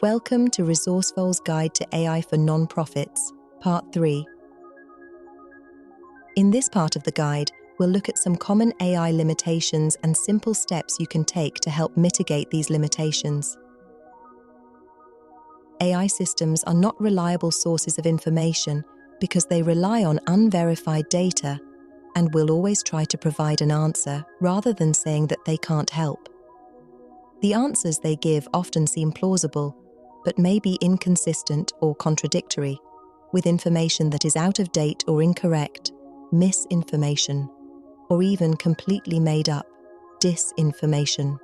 Welcome to Resourcevol's Guide to AI for Nonprofits, Part 3. In this part of the guide, we'll look at some common AI limitations and simple steps you can take to help mitigate these limitations. AI systems are not reliable sources of information because they rely on unverified data and will always try to provide an answer rather than saying that they can't help. The answers they give often seem plausible, but may be inconsistent or contradictory, with information that is out of date or incorrect, misinformation, or even completely made up, disinformation.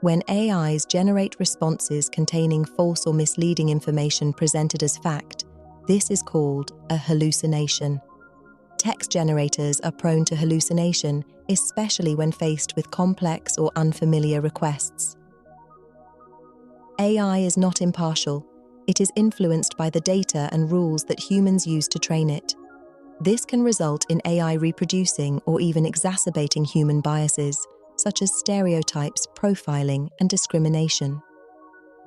When AIs generate responses containing false or misleading information presented as fact, this is called a hallucination. Text generators are prone to hallucination, especially when faced with complex or unfamiliar requests. AI is not impartial. It is influenced by the data and rules that humans use to train it. This can result in AI reproducing or even exacerbating human biases, such as stereotypes, profiling, and discrimination.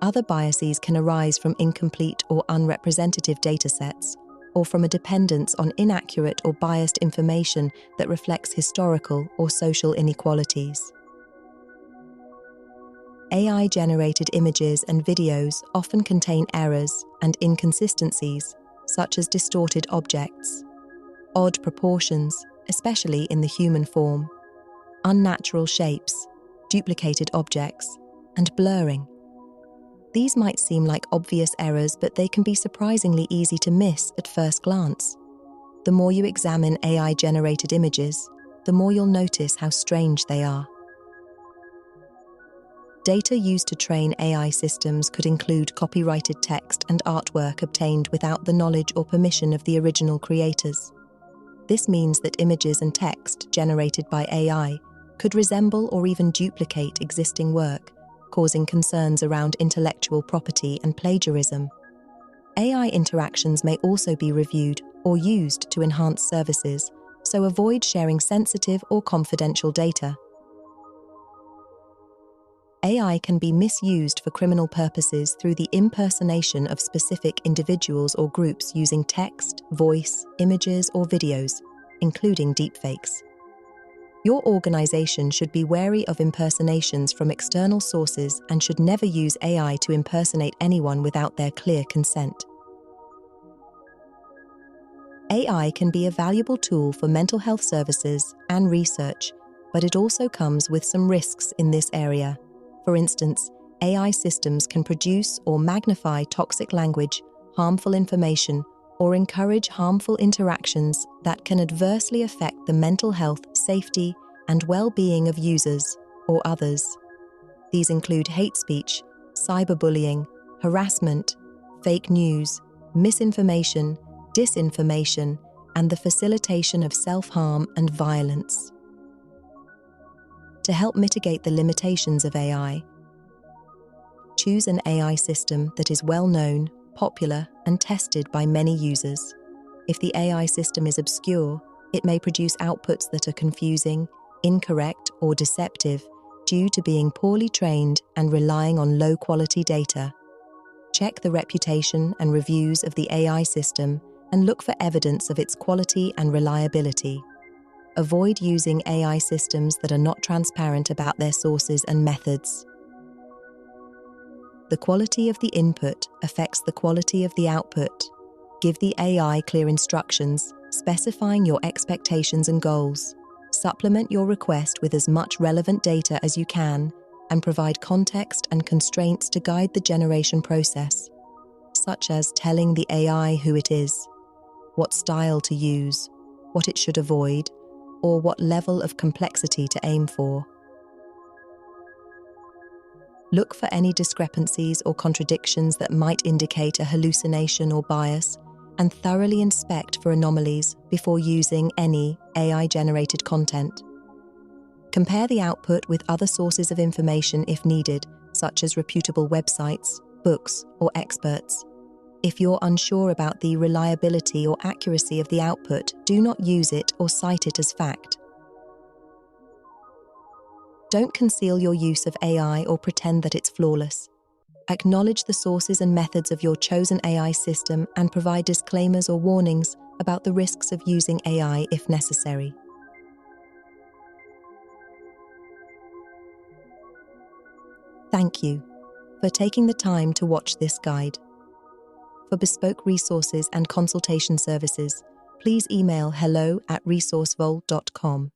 Other biases can arise from incomplete or unrepresentative datasets, or from a dependence on inaccurate or biased information that reflects historical or social inequalities. AI-generated images and videos often contain errors and inconsistencies, such as distorted objects, odd proportions, especially in the human form, unnatural shapes, duplicated objects, and blurring. These might seem like obvious errors, but they can be surprisingly easy to miss at first glance. The more you examine AI-generated images, the more you'll notice how strange they are. Data used to train AI systems could include copyrighted text and artwork obtained without the knowledge or permission of the original creators. This means that images and text generated by AI could resemble or even duplicate existing work, causing concerns around intellectual property and plagiarism. AI interactions may also be reviewed or used to enhance services, so avoid sharing sensitive or confidential data. AI can be misused for criminal purposes through the impersonation of specific individuals or groups using text, voice, images, or videos, including deepfakes. Your organization should be wary of impersonations from external sources and should never use AI to impersonate anyone without their clear consent. AI can be a valuable tool for mental health services and research, but it also comes with some risks in this area. For instance, AI systems can produce or magnify toxic language, harmful information, or encourage harmful interactions that can adversely affect the mental health, safety, and well-being of users or others. These include hate speech, cyberbullying, harassment, fake news, misinformation, disinformation, and the facilitation of self-harm and violence. To help mitigate the limitations of AI, choose an AI system that is well-known, popular, and tested by many users. If the AI system is obscure, it may produce outputs that are confusing, incorrect, or deceptive due to being poorly trained and relying on low-quality data. Check the reputation and reviews of the AI system and look for evidence of its quality and reliability. Avoid using AI systems that are not transparent about their sources and methods. The quality of the input affects the quality of the output. Give the AI clear instructions, specifying your expectations and goals. Supplement your request with as much relevant data as you can, and provide context and constraints to guide the generation process, such as telling the AI who it is, what style to use, what it should avoid, or what level of complexity to aim for. Look for any discrepancies or contradictions that might indicate a hallucination or bias, and thoroughly inspect for anomalies before using any AI-generated content. Compare the output with other sources of information if needed, such as reputable websites, books, or experts. If you're unsure about the reliability or accuracy of the output, do not use it or cite it as fact. Don't conceal your use of AI or pretend that it's flawless. Acknowledge the sources and methods of your chosen AI system and provide disclaimers or warnings about the risks of using AI if necessary. Thank you for taking the time to watch this guide. For bespoke resources and consultation services, please email hello@resourcevol.com.